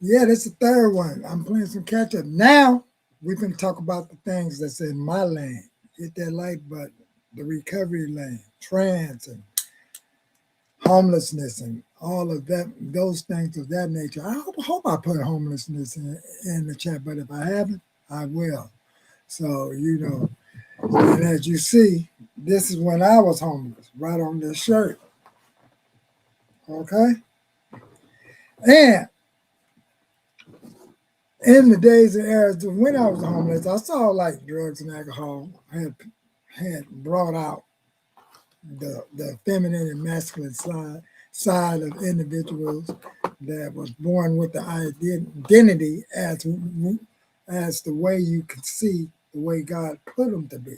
Yeah, that's the third one. I'm playing some catch up. Now we can talk about the things that's in my lane. Hit that light button, the recovery lane, trans and homelessness and all of that, those things of that nature. I hope I put homelessness in the chat, but if I haven't, I will. So, and as you see, this is when I was homeless, right on this shirt. Okay? And in the days and eras when I was homeless, I saw like drugs and alcohol had brought out the feminine and masculine side of individuals that was born with the identity as the way you can see the way God put them to be.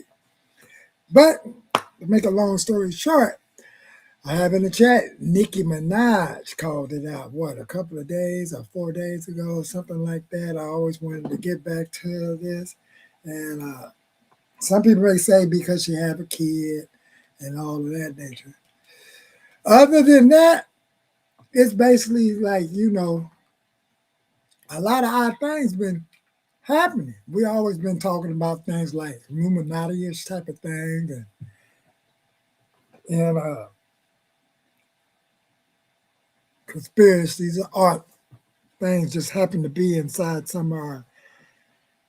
But to make a long story short, I have in the chat, Nicki Minaj called it out, what, a couple of days or 4 days ago, something like that. I always wanted to get back to this. And some people may say because she have a kid and all of that nature. Other than that, it's basically like, a lot of odd things been happening. We always been talking about things like Illuminati-ish type of thing and conspiracies or art things just happen to be inside some of our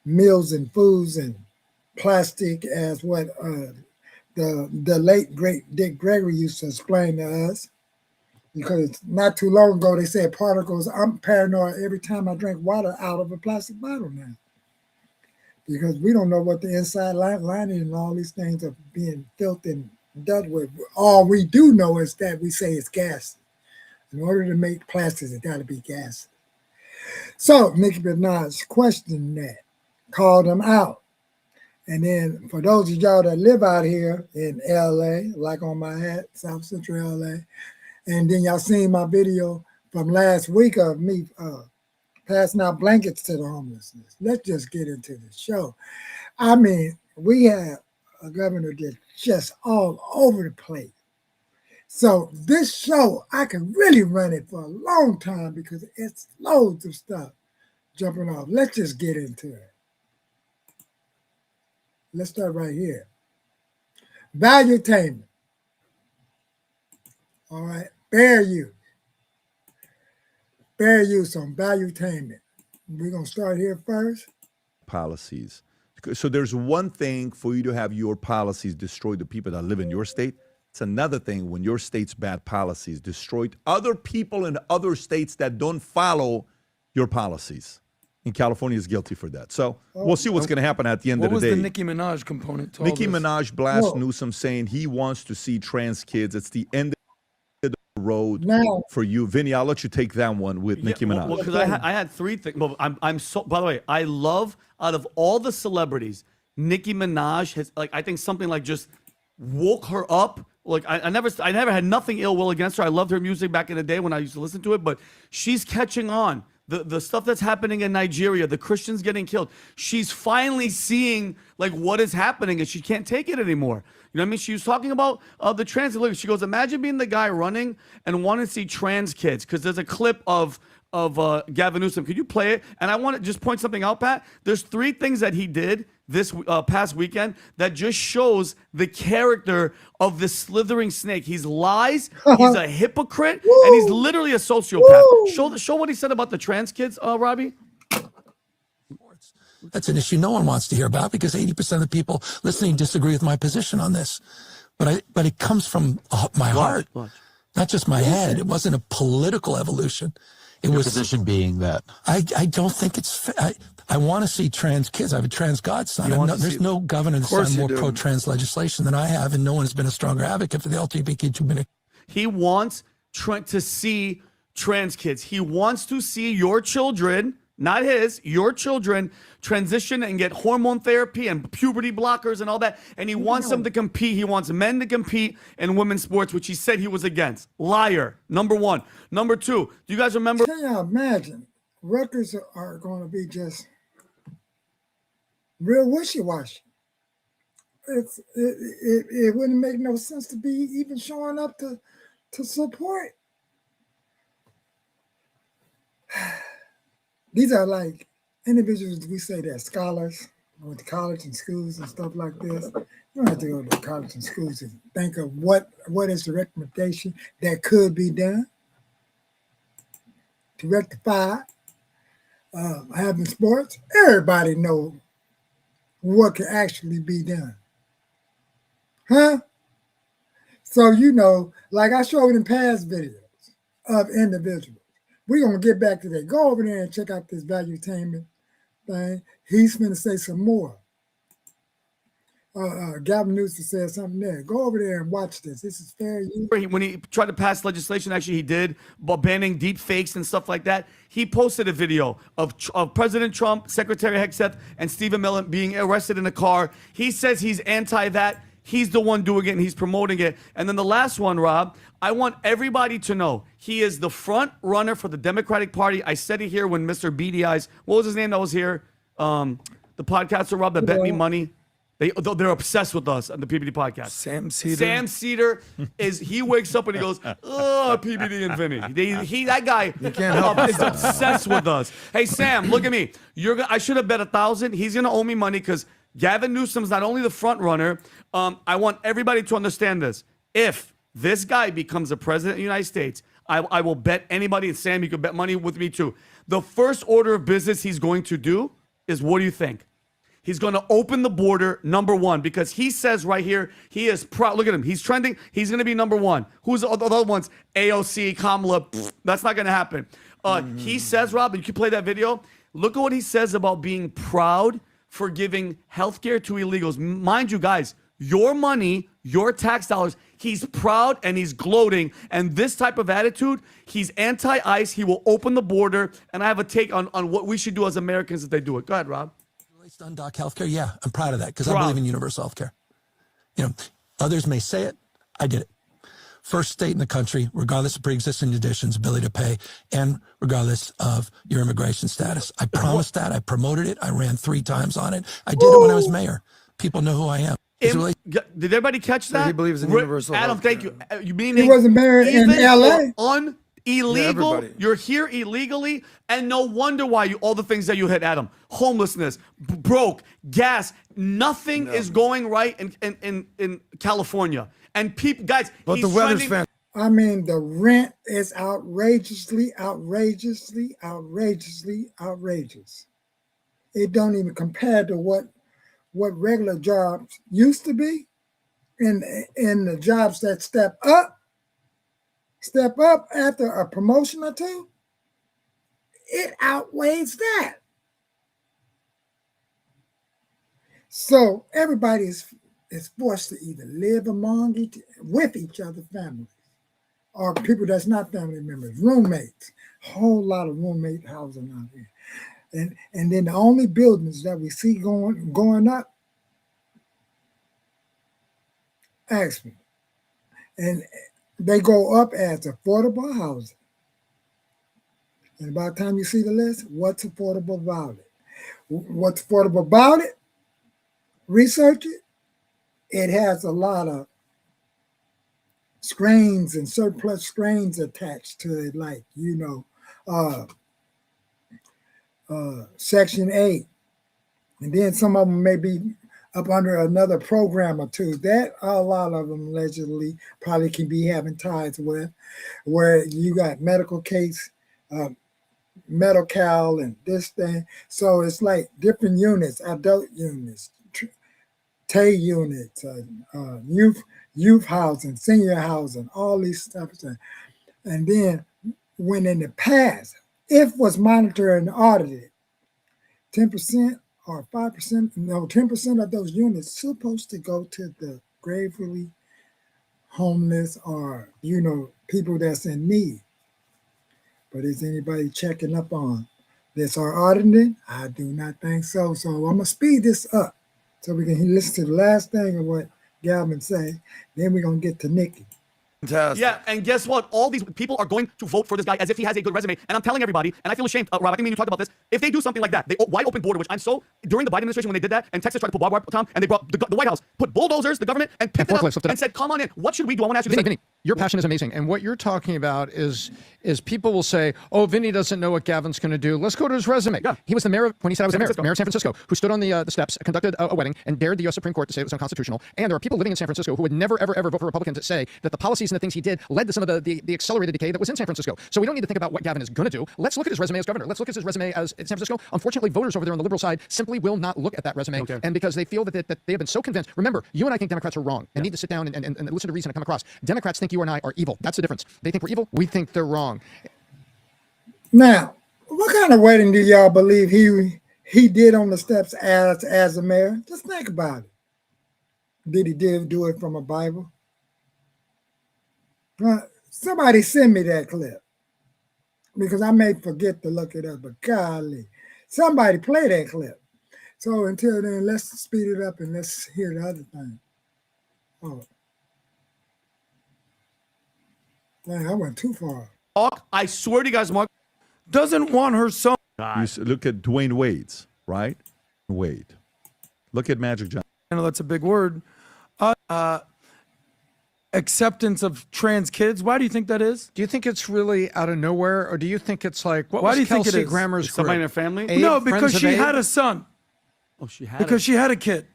meals and foods and plastic as what the late great Dick Gregory used to explain to us. Because not too long ago they said particles. I'm paranoid every time I drink water out of a plastic bottle now. Because we don't know what the inside lining and all these things are being filled and dealt with. All we do know is that we say it's gas. In order to make plastics, it got to be gas. So Nicki Minaj questioned that, called them out. And then for those of y'all that live out here in LA, like on my hat, South Central LA, and then y'all seen my video from last week of me passing out blankets to the homelessness. Let's just get into the show. I mean, we have a governor that's just all over the place. So this show, I can really run it for a long time because it's loads of stuff jumping off. Let's just get into it. Let's start right here. Valuetainment. All right. Fair use. Fair use on valuetainment. We're going to start here first. Policies. So there's one thing for you to have your policies destroy the people that live in your state. It's another thing when your state's bad policies destroyed other people in other states that don't follow your policies. And California is guilty for that. So we'll see what's going to happen at the end of the day. What was the Nicki Minaj component to all Nicki this? Minaj blasts Newsom saying he wants to see trans kids. It's the end of the road for you. Vinny, I'll let you take that one with Nicki Minaj. Well, because I had three things. Well, I'm so. By the way, I love out of all the celebrities, Nicki Minaj has I think something like just woke her up. Like I never had nothing ill will against her. I loved her music back in the day when I used to listen to it, but she's catching on. The stuff that's happening in Nigeria, the Christians getting killed. She's finally seeing like what is happening, and she can't take it anymore. You know what I mean? She was talking about the trans. Look, she goes, imagine being the guy running and wanting to see trans kids, because there's a clip of Gavin Newsom. Could you play it? And I want to just point something out, Pat. There's three things that he did this past weekend that just shows the character of the slithering snake. He's lies, he's a hypocrite, and he's literally a sociopath. Show what he said about the trans kids, Robbie. That's an issue no one wants to hear about because 80% of the people listening disagree with my position on this. But it comes from my heart, not just my head. It wasn't a political evolution. It was position being that I don't think it's. I want to see trans kids. I have a trans godson. There's no governor that's done more pro-trans legislation than I have, and no one has been a stronger advocate for the LGBTQ community. He wants to see trans kids. He wants to see your children, not his, your children transition and get hormone therapy and puberty blockers and all that. And he wants them to compete. He wants men to compete in women's sports, which he said he was against. Liar, number one. Number two, do you guys remember? Can you imagine? Rutgers are going to be just real wishy-washy. It wouldn't make no sense to be even showing up to support. these are like individuals, we say they're scholars, went to college and schools and stuff like this. You don't have to go to college and schools to think of what is the recommendation that could be done to rectify having sports. Everybody knows what can actually be done. Huh? So, like I showed in past videos of individuals. We're going to get back to that. Go over there and check out this valuetainment thing. He's going to say some more. Gov Newsom said something there. Go over there and watch this. This is fair use. When he tried to pass legislation, actually he did, about banning deep fakes and stuff like that. He posted a video of President Trump, Secretary Hegseth, and Stephen Miller being arrested in a car. He says he's anti that. He's the one doing it and he's promoting it. And then the last one, Rob, I want everybody to know he is the front runner for the Democratic Party. I said it here when Mr. Beady Eyes, what was his name that was here? The podcaster, Rob, that bet me money. They're obsessed with us on the PBD podcast. Sam Cedar. Sam Cedar he wakes up and he goes, oh, PBD and Vinny. That guy is obsessed with us. Hey, Sam, look at me. I should have bet 1,000. He's going to owe me money because Gavin Newsom's not only the front runner. I want everybody to understand this. If this guy becomes a president of the United States, I will bet anybody, and Sam, you can bet money with me too. The first order of business he's going to do is, what do you think? He's going to open the border, number one, because he says right here, he is proud. Look at him. He's trending. He's going to be number one. Who's the other ones? AOC, Kamala. That's not going to happen. He says, Rob, and you can play that video. Look at what he says about being proud for giving healthcare to illegals. Mind you, guys, your money, your tax dollars, he's proud and he's gloating. And this type of attitude, he's anti-ICE. He will open the border. And I have a take on what we should do as Americans if they do it. Go ahead, Rob. Undock healthcare, yeah, I'm proud of that because I believe in universal healthcare. Others may say it. I did it. First state in the country, regardless of pre-existing conditions, ability to pay, and regardless of your immigration status. I promised that. I promoted it. I ran 3 times on it. I did it when I was mayor. People know who I am. Did everybody catch that? So he believes in universal Adam, healthcare. thank you. You mean He wasn't married in LA. Illegal, everybody. you're here illegally, and no wonder why all the things that you hit, Adam. Homelessness, broke, gas, nothing is going right in California. And people, guys, But the weather's fantastic. I mean, the rent is outrageous. It don't even compare to what regular jobs used to be, in the jobs that step up after a promotion or two. It outweighs that. So everybody is forced to either live with each other's families, or people that's not family members, roommates. Whole lot of roommate housing out here, and then the only buildings that we see going up, ask me, and they go up as affordable housing. And by the time you see the list, what's affordable about it? What's affordable about it? Research it. It has a lot of screens and surplus screens attached to it, like, Section 8. And then some of them may be up under another program or two. That a lot of them allegedly probably can be having ties with, where you got medical case, Medi-Cal and this thing. So it's like different units, adult units, TAY units, youth housing, senior housing, all these stuff. And then when in the past, if was monitored and audited, 10% or 5%, no, 10% of those units supposed to go to the gravely homeless or, people that's in need. But is anybody checking up on this or auditing? I do not think so. So I'm going to speed this up so we can listen to the last thing of what Galvin said. Then we're going to get to Nicki. Fantastic. Yeah, and guess what? All these people are going to vote for this guy as if he has a good resume. And I'm telling everybody, and I feel ashamed, Rob, I think you talked about this. If they do something like that, they wide open border, which I'm so during the Biden administration when they did that, and Texas tried to put barbed wire, Tom, and they brought the White House, put bulldozers, the government, and picked it up and said, "Come on in. What should we do?" I want to ask you, Vinny, your passion is amazing, and what you're talking about is people will say, "Oh, Vinny doesn't know what Gavin's going to do. Let's go to his resume." Yeah. He was the mayor when he said I was San the mayor of San Francisco, who stood on the steps, conducted a wedding, and dared the U.S. Supreme Court to say it was unconstitutional. And there are people living in San Francisco who would never, ever, ever vote for Republicans that say that the policies and the things he did led to some of the accelerated decay that was in San Francisco. So we don't need to think about what Gavin is going to do. Let's look at his resume as governor. Let's look at his resume as in San Francisco. Unfortunately, voters over there on the liberal side simply will not look at that resume, and because they feel that they have been so convinced. Remember, you and I think Democrats are wrong and need to sit down and listen to reason and come across. Democrats think you and I are evil. That's the difference. They think we're evil. We think they're wrong. Now, what kind of wedding do y'all believe he did on the steps as a mayor? Just think about it. Did he do it from a Bible? Somebody send me that clip because I may forget to look it up, but golly, somebody play that clip. So until then, let's speed it up and let's hear the other thing. Oh, dang, I went too far. I swear to you guys, Mark. Doesn't want her son. Look at Dwayne Wade's, right? Wade. Look at Magic Johnson. I know that's a big word. Acceptance of trans kids. Why do you think that is? Do you think it's really out of nowhere, or do you think it's like what Why was do you think Kelsey it is? Grammer's Somebody in group? her family? Abe, No, Friends because of she Abe? had a son. Oh, she had Because she had a kid.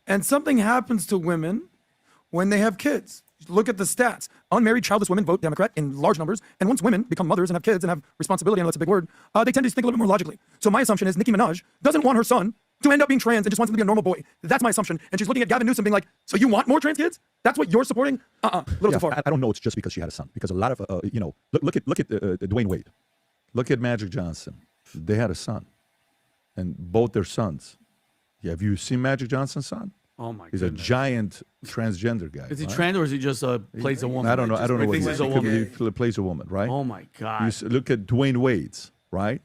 And something happens to women when they have kids. Look at the stats. Unmarried, childless women vote Democrat in large numbers. And once women become mothers and have kids and have responsibility, I know that's a big word, they tend to think a little bit more logically. So my assumption is Nicki Minaj doesn't want her son to end up being trans and just wants him to be a normal boy. That's my assumption. And she's looking at Gavin Newsom being like, so you want more trans kids? That's what you're supporting? Little too far. I don't know. It's just because she had a son. Because a lot of, look at Dwayne Wade. Look at Magic Johnson. They had a son. And both their sons. Yeah, have you seen Magic Johnson's son? Oh my He's goodness. a giant transgender guy. Is he right? trans or is he just plays a woman? I don't know. I don't know what he thinks is. he's a woman. He plays a woman, right? Oh my God. Look at Dwayne Wade's, right?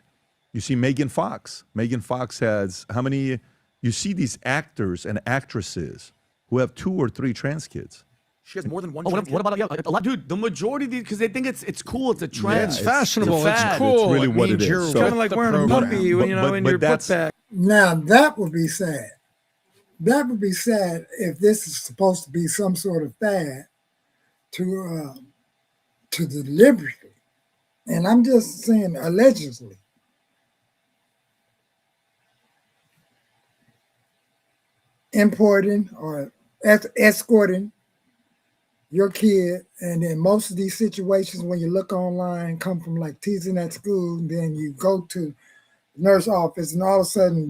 You see Megan Fox. Megan Fox has how many? You see these actors and actresses who have 2 or 3 trans kids. She has more than one Oh, trans what kid. about a lot, dude? The majority of these because they think it's cool. It's a trend. It's fashionable. it's It's, fad. cool. It's really it what means it is. you're So- Kind of like the wearing a program. puppy, in your book that's- bag. Now that would be sad. That would be sad if this is supposed to be some sort of fad to deliberately, and I'm just saying allegedly, importing or escorting your kid, and in most of these situations, when you look online, come from like teasing at school, then you go to nurse office, and all of a sudden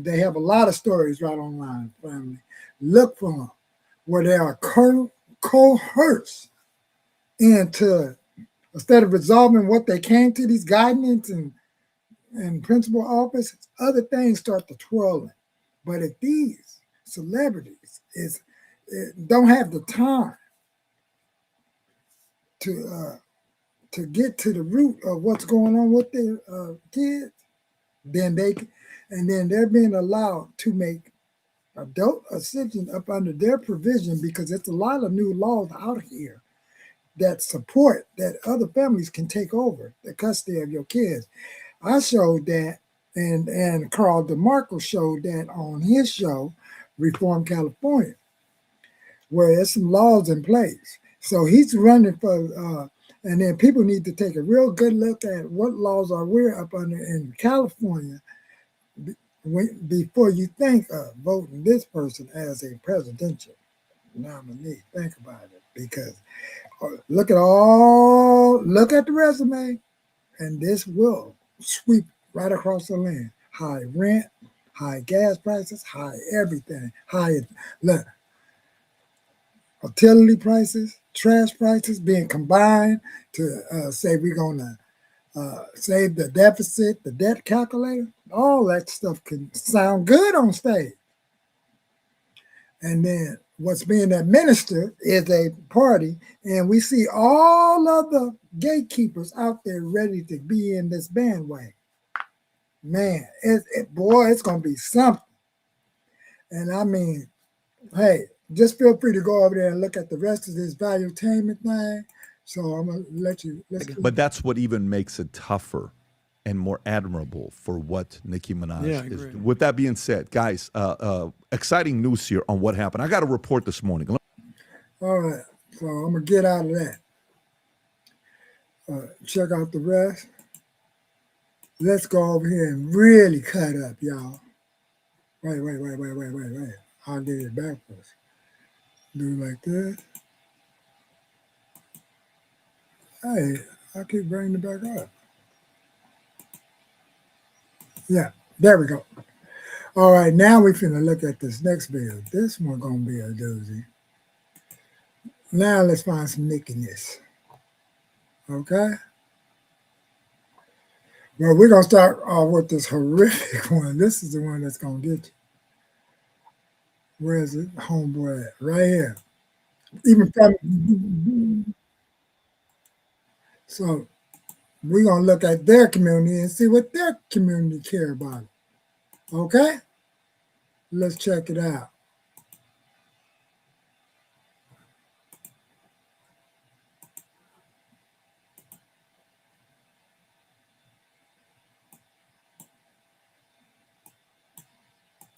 they have a lot of stories right online. Family, look for them where they are coerced into, instead of resolving what they came to these guidance and principal office, other things start to twirling. But if these celebrities don't have the time to get to the root of what's going on with their kids, then they're being allowed to make adult decisions up under their provision, because it's a lot of new laws out here that support that other families can take over the custody of your kids. I showed that, and Carl DeMarco showed that on his show, Reform California, where there's some laws in place. So he's running for, and then people need to take a real good look at what laws are we up under in California before you think of voting this person as a presidential nominee. Think about it, because look at the resume, and this will sweep right across the land. High rent, high gas prices, high everything, high utility prices, trash prices being combined to say we're going to save the deficit, the debt calculator. All that stuff can sound good on stage. And then what's being administered is a party, and we see all of the gatekeepers out there ready to be in this bandwagon. Man, boy, it's going to be something. And I mean, hey, just feel free to go over there and look at the rest of this valuetainment thing. So I'm gonna let you. But that's what even makes it tougher and more admirable for what Nicki Minaj Yeah, I is. agree. With that being said, guys, exciting news here on what happened. I got a report this morning. All right, so I'm gonna get out of that. Check out the rest. Let's go over here and really cut up, y'all. Wait. I'll get it backwards. Do it like this. Hey, I keep bringing it back up. Yeah, there we go. All right, now we finna look at this next bill. This one gonna be a doozy. Now let's find some nickiness. Okay? Well, we're gonna start with this horrific one. This is the one that's gonna get you. Where is it? Homeboy at? Right here. Even from so we're gonna look at their community and see what their community care about. Okay? Let's check it out.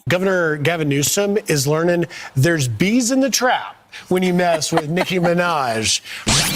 Governor Gavin Newsom is learning there's bees in the trap when you mess with Nicki Minaj.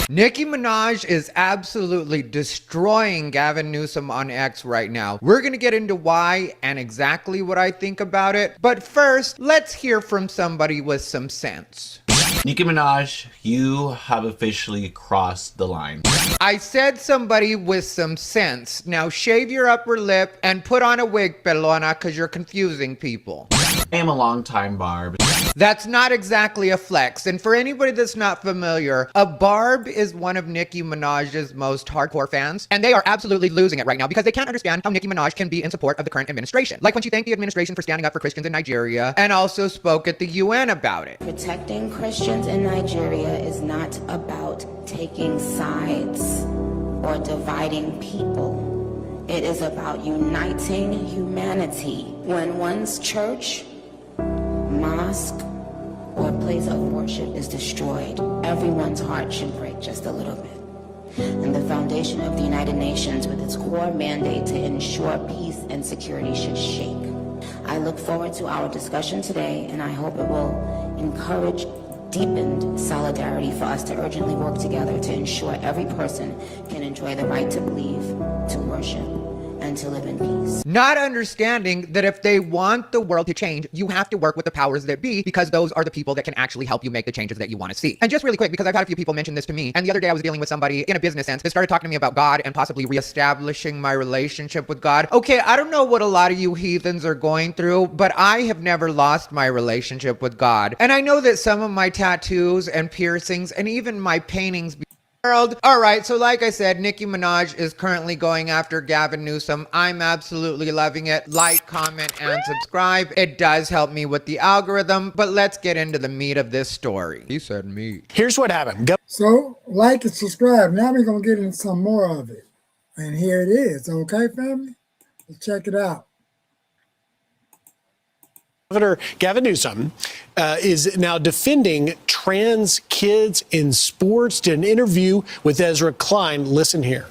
Nicki Minaj is absolutely destroying Gavin Newsom on X right now. We're going to get into why and exactly what I think about it. But first, let's hear from somebody with some sense. Nicki Minaj, you have officially crossed the line. I said somebody with some sense. Now shave your upper lip and put on a wig, pelona, because you're confusing people. I am a longtime barb. That's not exactly a flex. And for anybody that's not familiar, a barb is one of Nicki Minaj's most hardcore fans. And they are absolutely losing it right now because they can't understand how Nicki Minaj can be in support of the current administration. Like when she thanked the administration for standing up for Christians in Nigeria and also spoke at the UN about it. Protecting Christians in Nigeria is not about taking sides or dividing people. It is about uniting humanity. When one's church, mosque, or place of worship is destroyed, everyone's heart should break just a little bit. And the foundation of the United Nations, with its core mandate to ensure peace and security, should shake. I look forward to our discussion today, and I hope it will encourage deepened solidarity for us to urgently work together to ensure every person can enjoy the right to believe, to worship, and to live in peace. Not understanding that if they want the world to change, you have to work with the powers that be, because those are the people that can actually help you make the changes that you want to see. And just really quick, because I've had a few people mention this to me, and the other day I was dealing with somebody in a business sense that started talking to me about God and possibly reestablishing my relationship with God. Okay, I don't know what a lot of you heathens are going through, but I have never lost my relationship with God. And I know that some of my tattoos and piercings and even my paintings world. All right, so like I said, Nicki Minaj is currently going after Gavin Newsom. I'm absolutely loving it. Like, comment, and subscribe. It does help me with the algorithm, but let's get into the meat of this story. He said meat. Here's what happened. So like and subscribe. Now we're gonna get into some more of it. And here it is. Okay, family? Let's check it out. Governor Gavin Newsom is now defending trans kids in sports. Did an interview with Ezra Klein. Listen here.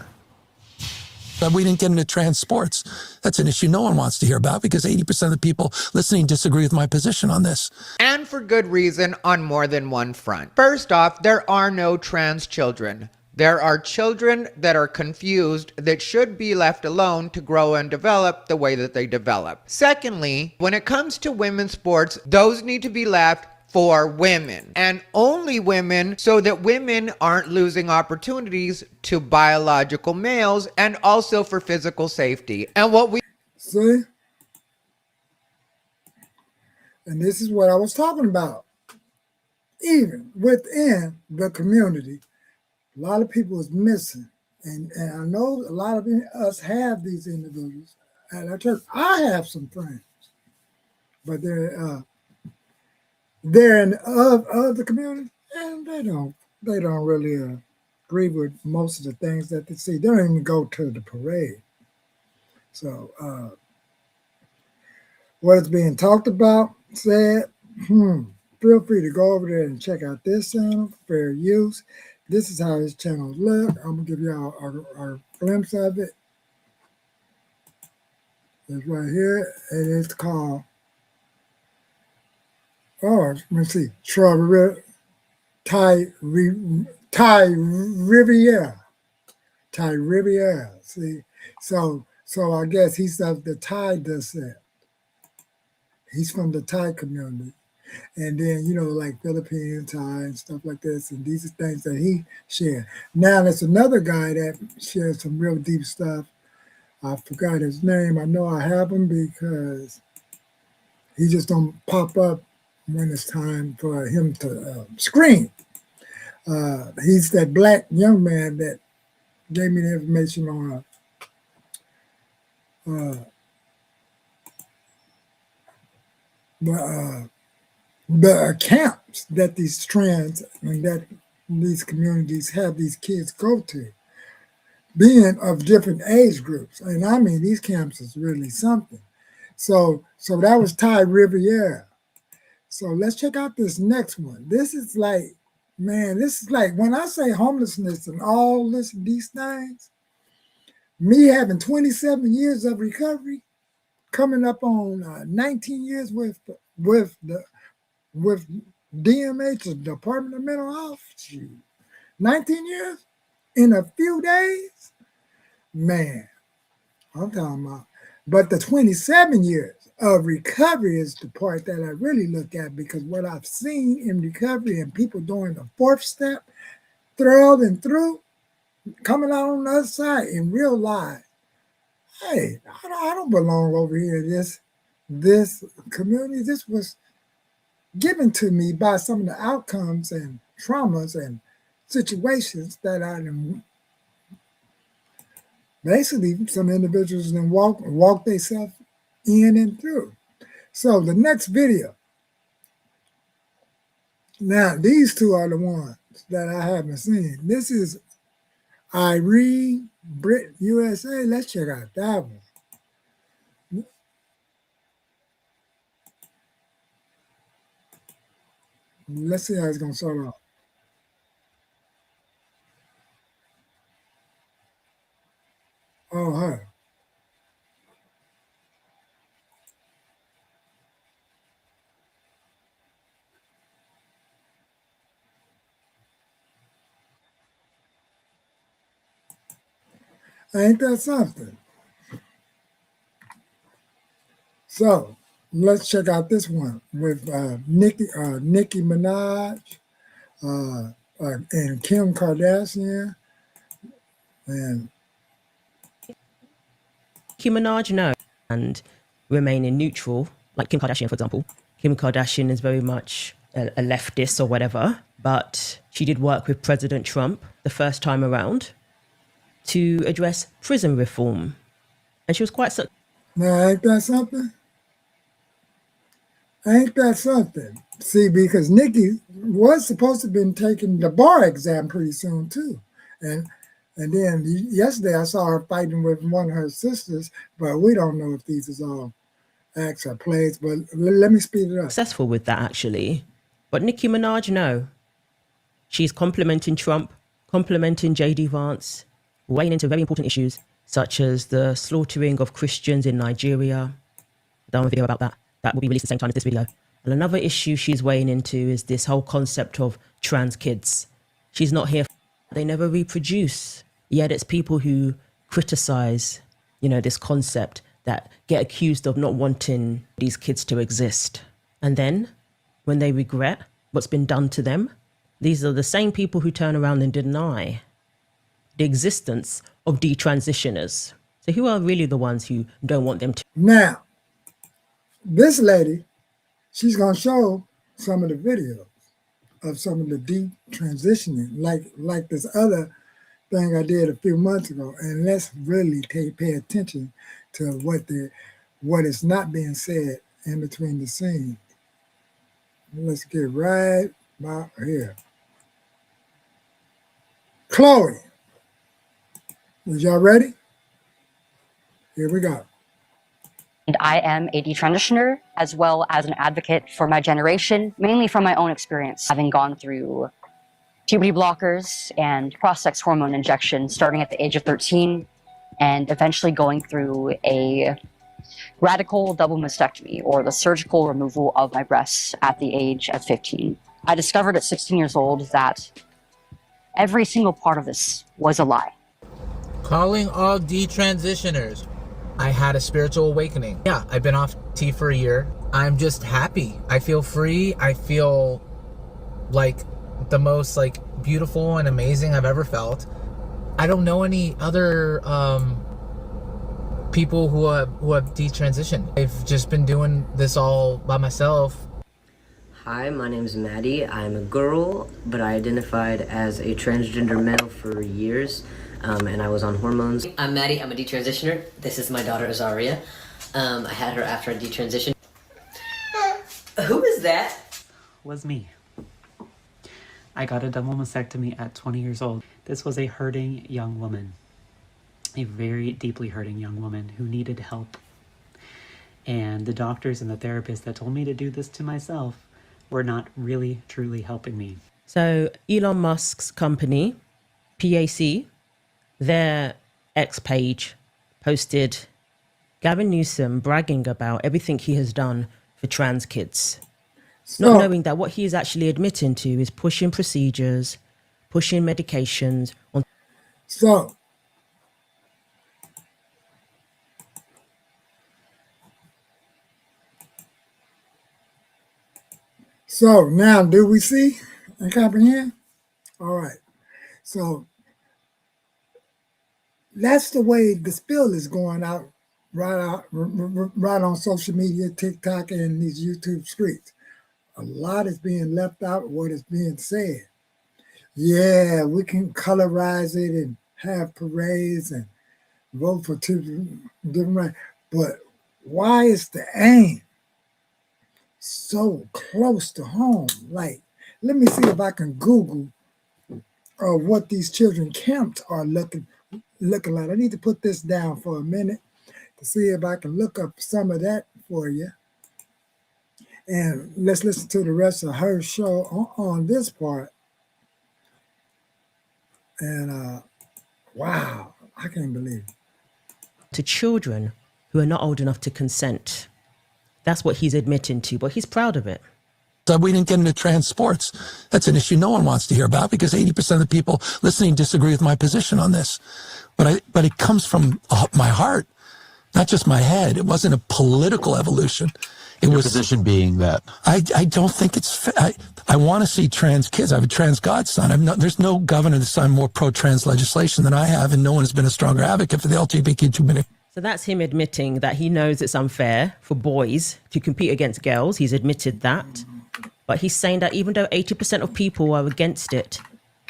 But we didn't get into trans sports. That's an issue no one wants to hear about because 80% of the people listening disagree with my position on this. And for good reason on more than one front. First off, there are no trans children. There are children that are confused that should be left alone to grow and develop the way that they develop. Secondly, when it comes to women's sports, those need to be left for women and only women, so that women aren't losing opportunities to biological males, and also for physical safety. And what we See? And this is what I was talking about. Even within the community, a lot of people is missing. And I know a lot of us have these individuals at our church. I have some friends, but they're in of the community, and they don't really agree with most of the things that they see. They don't even go to the parade. So what is being talked about, said, feel free to go over there and check out this channel, Fair Use. This is how his channels look. I'm going to give y'all a glimpse of it. It's right here. And it's called, let me see, Thai Riviera. Thai Riviera. See, so I guess he's of the Thai descent. He's from the Thai community. And then, like Philippine, Thai, and stuff like this. And these are things that he shared. Now, there's another guy that shared some real deep stuff. I forgot his name. I know I have him because he just don't pop up when it's time for him to scream. He's that black young man that gave me the information on the camps that these trans and that these communities have these kids go to, being of different age groups. And I mean, these camps is really something. So that was Thai Riviera. So let's check out this next one. This is like, man, when I say homelessness and all these things, me having 27 years of recovery, coming up on 19 years with DMH, the Department of Mental Health, 19 years in a few days, man, I'm talking about. But the 27 years of recovery is the part that I really look at, because what I've seen in recovery and people doing the fourth step, thrilled and through, coming out on the other side and realize, hey, I don't belong over here. This community, this was given to me by some of the outcomes and traumas and situations that I done. Basically, some individuals then walk themselves in and through. So the next video. Now, these two are the ones that I haven't seen. This is Irene Brit USA. Let's check out that one. Let's see how it's going to start off. Oh, her. Ain't that something? So let's check out this one with Nicki Minaj and Kim Kardashian. And Nicki Minaj, no, and remaining neutral, like Kim Kardashian, for example. Kim Kardashian is very much a leftist or whatever, but she did work with President Trump the first time around to address prison reform. And she was quite now, ain't that something? Ain't that something? See, because Nikki was supposed to have been taking the bar exam pretty soon too. And then yesterday I saw her fighting with one of her sisters, but we don't know if these is all acts or plays, but let me speed it up. successful with that, actually. But Nicki Minaj, no. She's complimenting Trump, complimenting J.D. Vance, weighing into very important issues, such as the slaughtering of Christians in Nigeria. Done a video about that. That will be released at the same time as this video. And another issue she's weighing into is this whole concept of trans kids. She's not here. They never reproduce. Yet it's people who criticize, this concept that get accused of not wanting these kids to exist. And then when they regret what's been done to them, these are the same people who turn around and deny the existence of detransitioners. So who are really the ones who don't want them to? Now, this lady, she's going to show some of the videos of some of the deep transitioning, like this other thing I did a few months ago. And let's really pay attention to what is not being said in between the scenes. Let's get right about here. Chloe, is y'all ready? Here we go. And I am a detransitioner as well as an advocate for my generation, mainly from my own experience, having gone through puberty blockers and cross-sex hormone injections starting at the age of 13 and eventually going through a radical double mastectomy, or the surgical removal of my breasts, at the age of 15. I discovered at 16 years old that every single part of this was a lie. Calling all detransitioners. I had a spiritual awakening. Yeah, I've been off tea for a year. I'm just happy. I feel free. I feel like the most beautiful and amazing I've ever felt. I don't know any other people who have detransitioned. I've just been doing this all by myself. Hi, my name is Maddie. I'm a girl, but I identified as a transgender male for years, and I was on hormones. I'm Maddie. I'm a detransitioner. This is my daughter, Azaria. I had her after I detransitioned. Who is that? Was me. I got a double mastectomy at 20 years old. This was a hurting young woman, a very deeply hurting young woman who needed help. And the doctors and the therapists that told me to do this to myself were not really, truly helping me. So Elon Musk's company, PAC, their X page posted Gavin Newsom bragging about everything he has done for trans kids. Not knowing that what he is actually admitting to is pushing procedures, pushing medications on. So now, do we see and comprehend? All right. So that's the way the spill is going out right on social media, TikTok, and these YouTube streets. A lot is being left out of what is being said. Yeah, we can colorize it and have parades and vote for two different rights, but why is the aim so close to home? Like, let me see if I can Google what these children camps are looking like. I need to put this down for a minute to see if I can look up some of that for you. And let's listen to the rest of her show on this part. And wow, I can't believe it. To children who are not old enough to consent. That's what he's admitting to, but he's proud of it. So we didn't get into trans sports. That's an issue no one wants to hear about because 80% of the people listening disagree with my position on this. But it comes from my heart, not just my head. It wasn't a political evolution. It was position being that I don't think it's I want to see trans kids. I have a trans godson. There's no governor that's signed more pro-trans legislation than I have, and no one has been a stronger advocate for the LGBTQ community. So that's him admitting that he knows it's unfair for boys to compete against girls. He's admitted that. But he's saying that even though 80% of people are against it,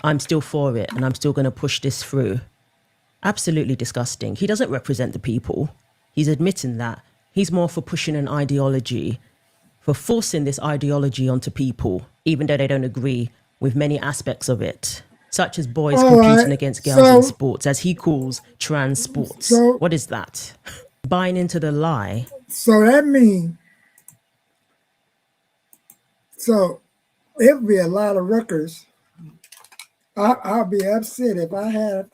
I'm still for it, and I'm still going to push this through. Absolutely disgusting. He doesn't represent the people. He's admitting that. He's more for pushing an ideology, for forcing this ideology onto people, even though they don't agree with many aspects of it, such as boys competing against girls in sports, as he calls trans sports. What is that? Buying into the lie. So that means, so it'll be a lot of records. I'll be upset if I had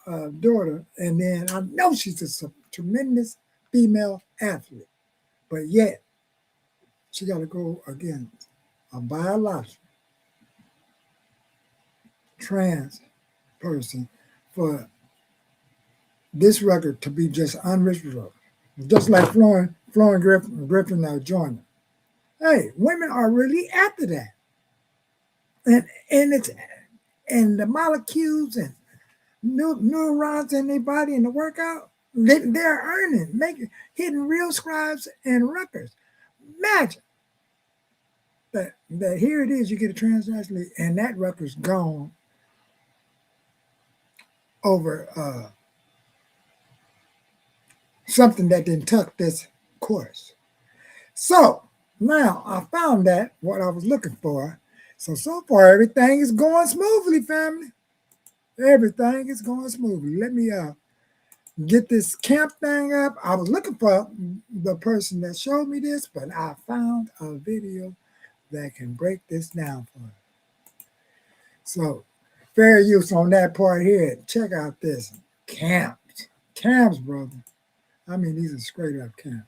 a daughter, and then I know she's a tremendous female athlete, but yet she got to go against a biological trans person for this record to be just unreachable. Just like Florin Griffin joined. Hey, women are really after that, and the molecules and neurons in their body in the workout, they're earning, hitting real scribes and records. Imagine that here it is, you get a trans athlete, and that record's gone over something that didn't tuck this course. So now I found that what I was looking for. So far everything is going smoothly, family. Everything is going smoothly. Let me get this camp thing up. I was looking for the person that showed me this, but I found a video that can break this down for me. So, fair use on that part here. Check out this. Camps. Camps, brother. I mean, these are straight up camps.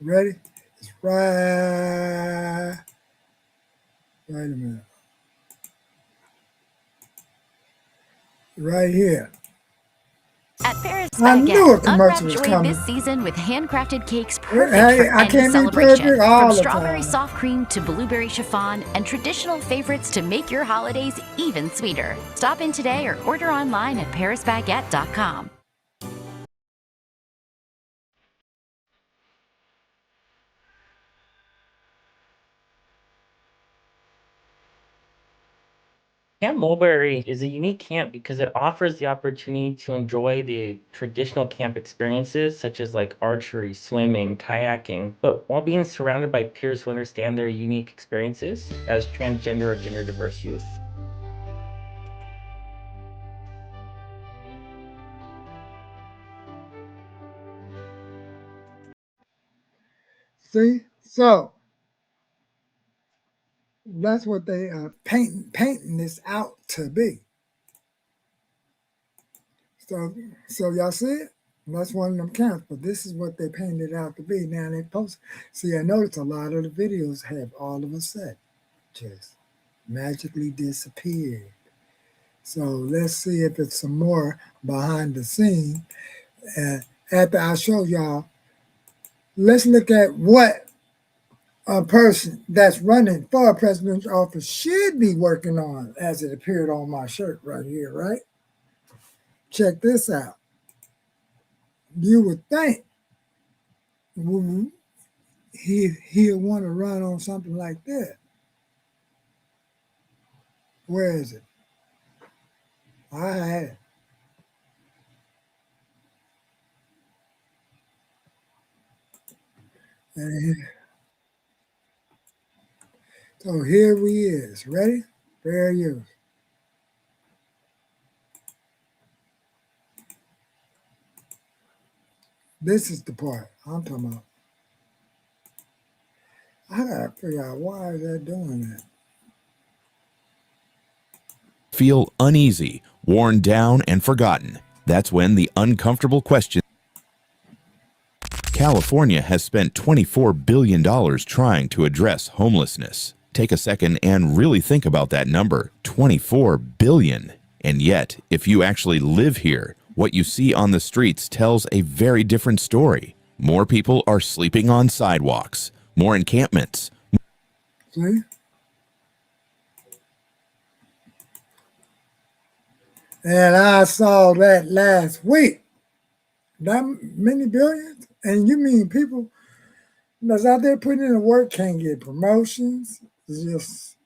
Ready? It's right. Wait a minute. Right here. At Paris I knew a Baguette, commercial unwrap was joy coming. this season with handcrafted cakes perfect Hey, for I any can't be celebration. perfect all From the strawberry time. soft cream to blueberry chiffon and traditional favorites to make your holidays even sweeter. Stop in today or order online at parisbaguette.com. Camp Mulberry is a unique camp because it offers the opportunity to enjoy the traditional camp experiences such as like archery, swimming, kayaking, but while being surrounded by peers who understand their unique experiences as transgender or gender diverse youth. See? So, that's what they are painting this out to be. So y'all see it? That's one of them camps, but this is what they painted out to be. Now they post. See, I noticed a lot of the videos have all of a sudden just magically disappeared. So let's see if it's some more behind the scene. After I show y'all, let's look at what a person that's running for a presidential office should be working on, as it appeared on my shirt right here, right? Check this out. You would think he'll want to run on something like that. Where is it? I had it. And so here we is. Ready? Fair use. This is the part I'm talking about. I gotta figure out why is that doing that. Feel uneasy, worn down, and forgotten. That's when the uncomfortable question. California has spent $24 billion trying to address homelessness. Take a second and really think about that number, $24 billion. And yet, if you actually live here, what you see on the streets tells a very different story. More people are sleeping on sidewalks, more encampments. See? And I saw that last week. That many billions? And you mean people that's out there putting in the work can't get promotions? It's just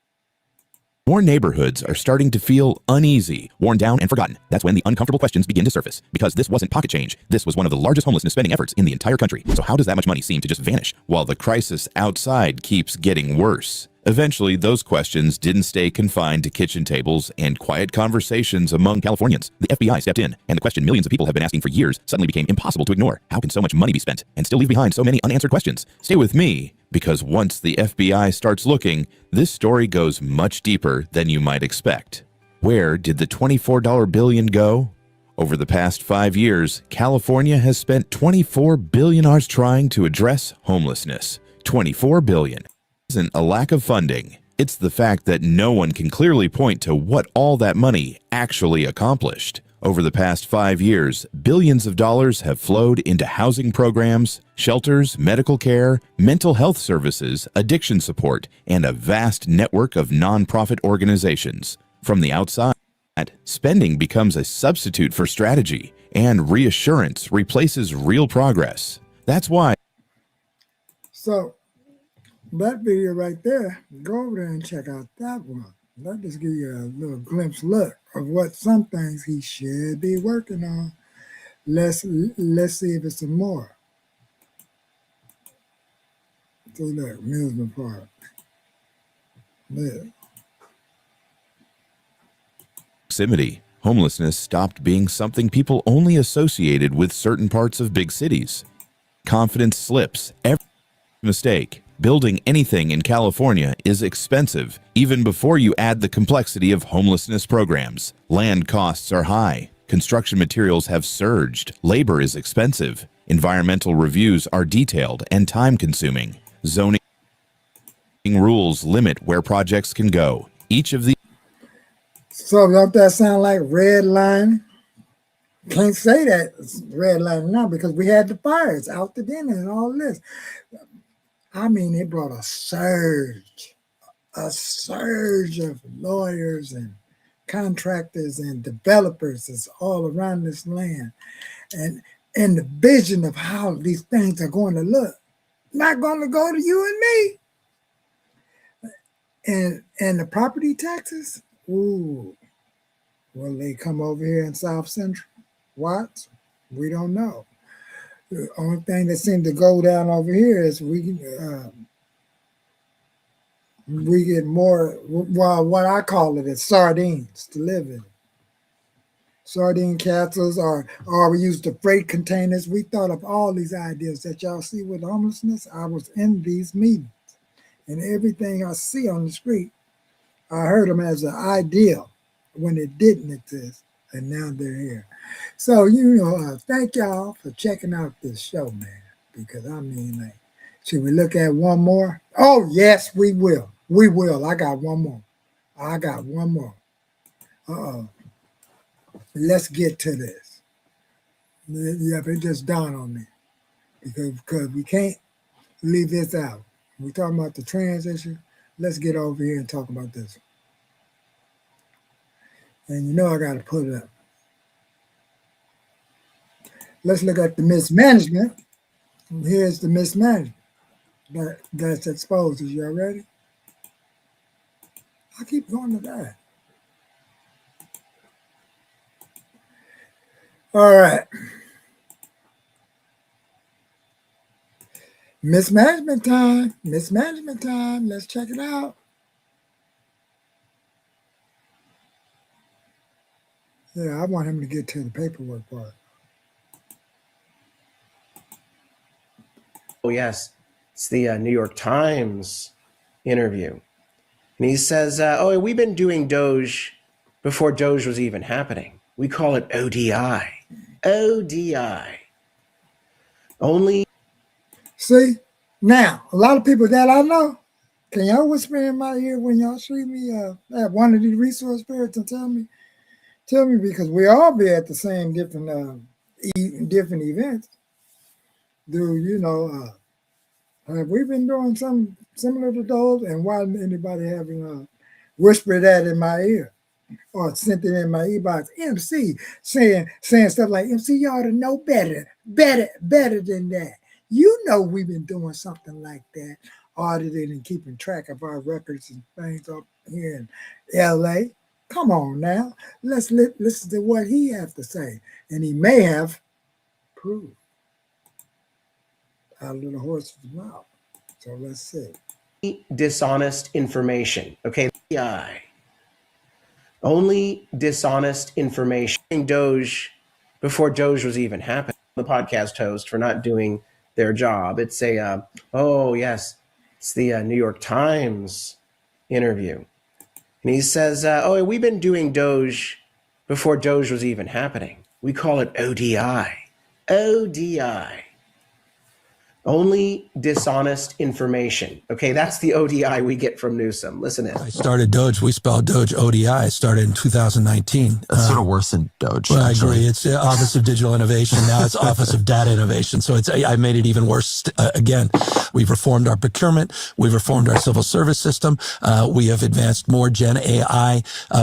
More neighborhoods are starting to feel uneasy, worn down, and forgotten. That's when the uncomfortable questions begin to surface. Because this wasn't pocket change. This was one of the largest homelessness spending efforts in the entire country. So how does that much money seem to just vanish while the crisis outside keeps getting worse? Eventually, those questions didn't stay confined to kitchen tables and quiet conversations among Californians. The FBI stepped in, and the question millions of people have been asking for years suddenly became impossible to ignore. How can so much money be spent and still leave behind so many unanswered questions? Stay with me, because once the FBI starts looking, this story goes much deeper than you might expect. Where did the $24 billion go? Over the past 5 years, California has spent $24 billion trying to address homelessness. $24 billion. Isn't a lack of funding. It's the fact that no one can clearly point to what all that money actually accomplished. Over the past 5 years, billions of dollars have flowed into housing programs, shelters, medical care, mental health services, addiction support, and a vast network of nonprofit organizations. From the outside, spending becomes a substitute for strategy, and reassurance replaces real progress. That's why. so that video right there, go over there and check out that one. That just give you a little glimpse look of what some things he should be working on. Let's see if it's some more. So look, amusement park. Yeah. Proximity. Homelessness stopped being something people only associated with certain parts of big cities. Confidence slips every mistake. Building anything in California is expensive, even before you add the complexity of homelessness programs. Land costs are high. Construction materials have surged. Labor is expensive. Environmental reviews are detailed and time-consuming. Zoning rules limit where projects can go. Each of these... So don't that sound like red line? Can't say that it's red line now because we had the fires out the dinner and all this. I mean, it brought a surge of lawyers and contractors and developers is all around this land. And the vision of how these things are going to look, not going to go to you and me. And the property taxes, ooh, will they come over here in South Central? What? We don't know. The only thing that seemed to go down over here is we get more, well, what I call it is sardines to live in. Sardine castles, or we use the freight containers. We thought of all these ideas that y'all see with homelessness. I was in these meetings, and everything I see on the street, I heard them as an ideal when it didn't exist, and now they're here. So, thank y'all for checking out this show, man, because I mean, like, should we look at one more? Oh, yes, we will. We will. I got one more. Uh-oh. Let's get to this. Yeah, it just dawned on me because we can't leave this out. We're talking about the trans issue. Let's get over here and talk about this. And I got to put it up. Let's look at the mismanagement. Here's the mismanagement that's exposed. Is y'all ready? I keep going to that. All right. Mismanagement time. Let's check it out. Yeah, I want him to get to the paperwork part. Oh, yes. It's the New York Times interview. And he says, we've been doing Doge before Doge was even happening. We call it ODI. ODI. Only. See, now, a lot of people that I know, can y'all whisper in my ear when y'all see me at one of these resource fairs and tell me, because we all be at the same different events. Have we been doing something similar to those? And why didn't anybody having whispered that in my ear or sent it in my e-box? MC saying stuff like, MC, you ought to know better than that. We've been doing something like that, auditing and keeping track of our records and things up here in LA. Come on now. Let's listen to what he has to say. And he may have proved out of the horse's mouth. So let's see. Dishonest information. Okay. Only dishonest information. Doge before Doge was even happening. The podcast host for not doing their job. It's a, it's the New York Times interview. And he says, we've been doing Doge before Doge was even happening. We call it ODI. ODI. Only dishonest information. Okay, that's the ODI we get from Newsom. Listen in. I started Doge. We spelled Doge ODI. I started in 2019. That's sort of worse than Doge. Well, I agree. It's the Office of Digital Innovation. Now it's Office of Data Innovation. So I made it even worse. Again, we've reformed our procurement. We've reformed our civil service system. We have advanced more Gen AI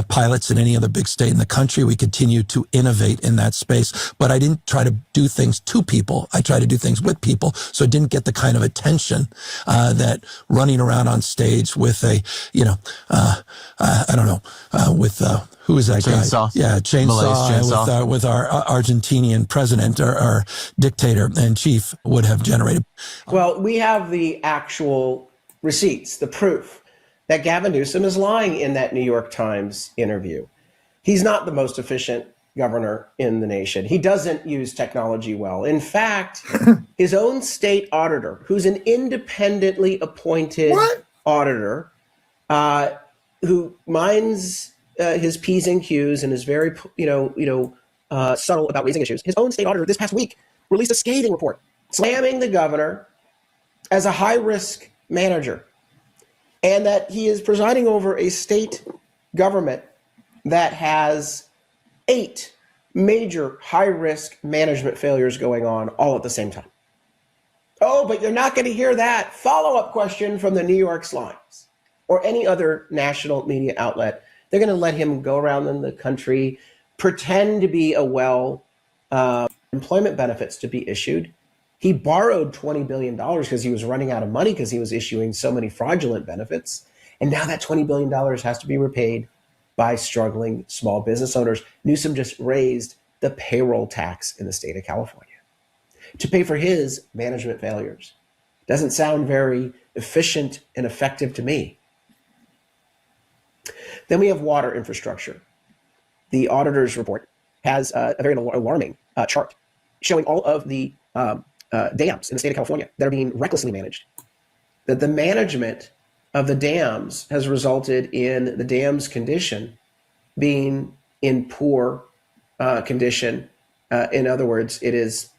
pilots than any other big state in the country. We continue to innovate in that space. But I didn't try to do things to people. I tried to do things with people. So it didn't get the kind of attention that running around on stage with a, with who is that chainsaw. Guy? Yeah, chainsaw. With our Argentinian president or dictator and chief would have generated. Well, we have the actual receipts, the proof that Gavin Newsom is lying in that New York Times interview. He's not the most efficient governor in the nation. He doesn't use technology well. In fact, his own state auditor, who's an independently appointed auditor, who minds his P's and Q's and is very, subtle about raising issues. His own state auditor this past week released a scathing report slamming the governor as a high-risk manager, and that he is presiding over a state government that has 8 major high-risk management failures going on all at the same time. Oh, but you're not going to hear that follow-up question from the New York Slimes or any other national media outlet. They're going to let him go around in the country, pretend to be employment benefits to be issued. He borrowed $20 billion because he was running out of money because he was issuing so many fraudulent benefits. And now that $20 billion has to be repaid by struggling small business owners. Newsom just raised the payroll tax in the state of California to pay for his management failures. Doesn't sound very efficient and effective to me. Then we have water infrastructure. The auditor's report has a very alarming chart showing all of the dams in the state of California that are being recklessly managed. That the management of the dams has resulted in the dam's condition being in poor condition. In other words, it is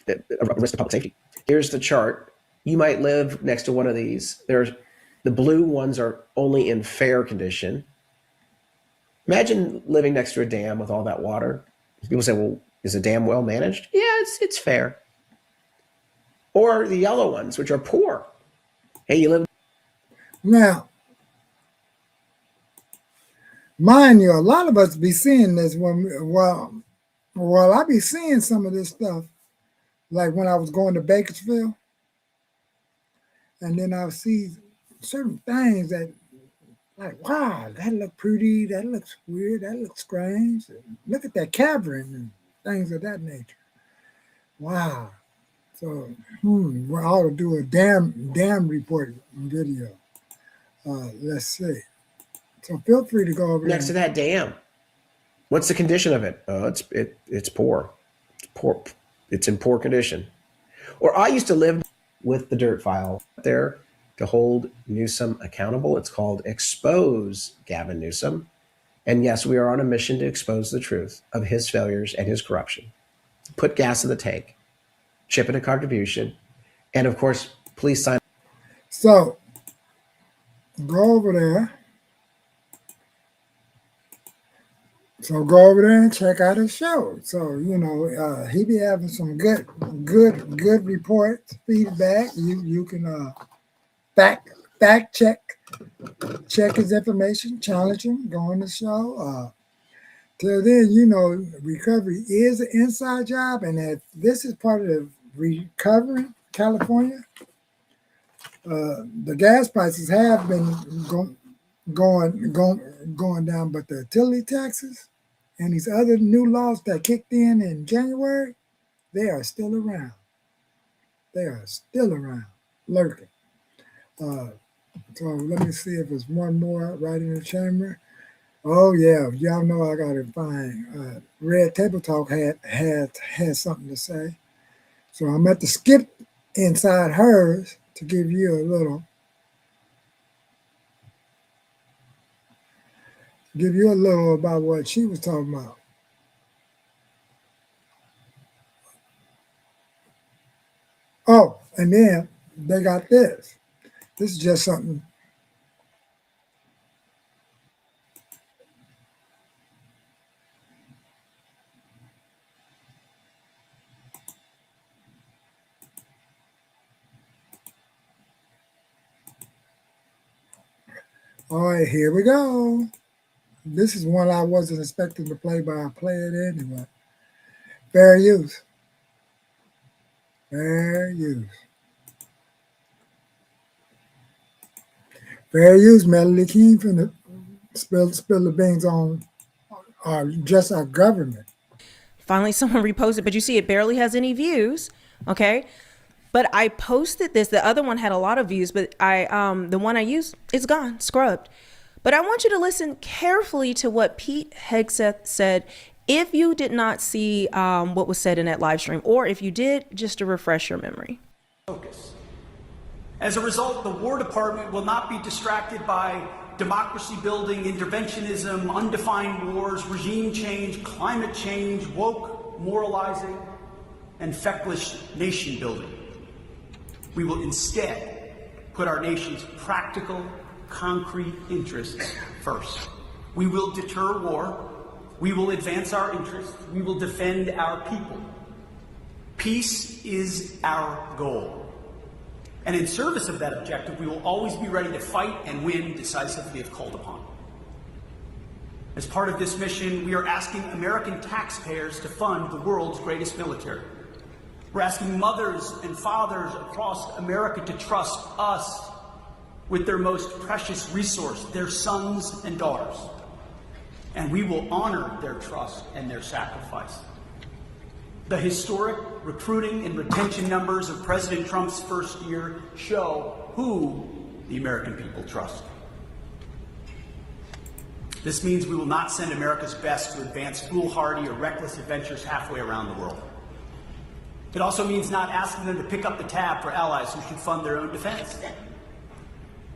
a risk to public safety. Here's the chart. You might live next to one of these. The blue ones are only in fair condition. Imagine living next to a dam with all that water. People say, well, is a dam well managed? Yeah, it's fair. Or the yellow ones, which are poor. Hey, you live. Now, mind you, a lot of us be seeing this while I be seeing some of this stuff, like when I was going to Bakersfield, and then I see certain things that, like, wow, that look pretty, that looks weird, that looks strange. Look at that cavern and things of that nature. Wow. So, we ought to do a dam report video. Let's see. So feel free to go over next to that dam. What's the condition of it? Oh, it's poor. It's poor. It's in poor condition. Or I used to live with the dirt file there to hold Newsom accountable. It's called Expose Gavin Newsom. And yes, we are on a mission to expose the truth of his failures and his corruption. Put gas in the tank, chip in a contribution, and of course, please sign. So go over there. So go over there and check out his show. So, he be having some good reports, feedback. You can fact check his information, challenge him, go on the show. Till then, recovery is an inside job, and if this is part of recovering California, the gas prices have been going down, but the utility taxes and these other new laws that kicked in January, they are still around. They are still around, lurking. So let me see if there's one more right in the chamber. Oh yeah, y'all know I got to find. Red Table Talk had something to say, so I'm at to skip inside hers to give you a little. Give you a little about what she was talking about. Oh, and then they got this. This is just something. All right, here we go. This is one I wasn't expecting to play, but I play it anyway. Fair use. Fair use. Fair use, Melody King from the spill the beans on just our government. Finally, someone reposted, but you see it barely has any views. Okay. But I posted this. The other one had a lot of views, but the one I used, it's gone, scrubbed. But I want you to listen carefully to what Pete Hegseth said. If you did not see what was said in that live stream, or if you did, just to refresh your memory. Focus. As a result, the War Department will not be distracted by democracy building, interventionism, undefined wars, regime change, climate change, woke moralizing, and feckless nation building. We will instead put our nation's practical, concrete interests first. We will deter war. We will advance our interests. We will defend our people. Peace is our goal. And in service of that objective, we will always be ready to fight and win decisively if called upon. As part of this mission, we are asking American taxpayers to fund the world's greatest military. We're asking mothers and fathers across America to trust us with their most precious resource, their sons and daughters. And we will honor their trust and their sacrifice. The historic recruiting and retention numbers of President Trump's first year show who the American people trust. This means we will not send America's best to advance foolhardy or reckless adventures halfway around the world. It also means not asking them to pick up the tab for allies who should fund their own defense.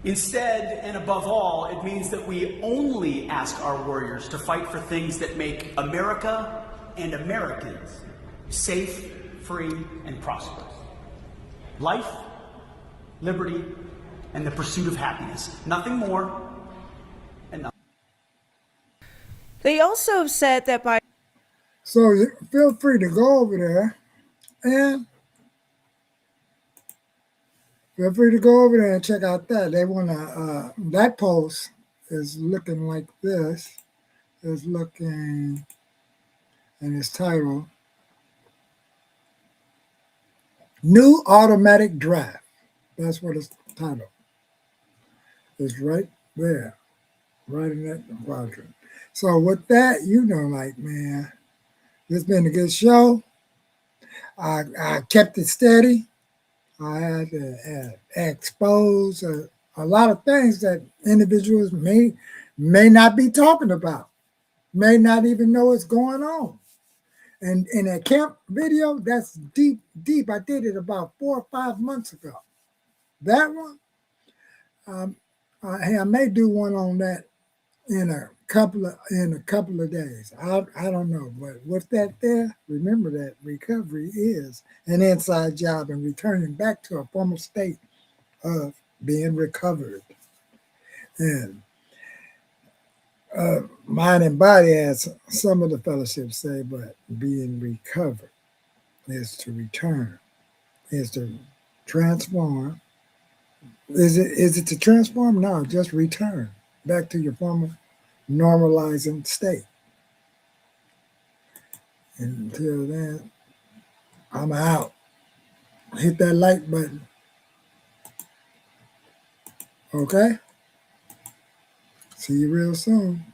Instead, and above all, it means that we only ask our warriors to fight for things that make America and Americans safe, free, and prosperous. Life, liberty, and the pursuit of happiness. Nothing more and nothing. They also have said that by... So feel free to go over there and feel free to go over there and check out that. They want to, that post is looking like this. It's looking, and it's titled, New Automatic Draft. That's what it's titled. It's right there, right in that quadrant. So with that, you know, like, man, this been a good show. I kept it steady. I had to expose a lot of things that individuals may not be talking about, may not even know what's going on. And in that camp video, that's deep. I did it about 4 or 5 months ago. That one, I may do one on that in a couple of days. I don't know, but with that there, remember that recovery is an inside job and returning back to a former state of being recovered. And mind and body, as some of the fellowships say, but being recovered is to return, is to transform. Is it to transform? No, just return back to your former normalizing state. Until then, I'm out. Hit that like button. Okay? See you real soon.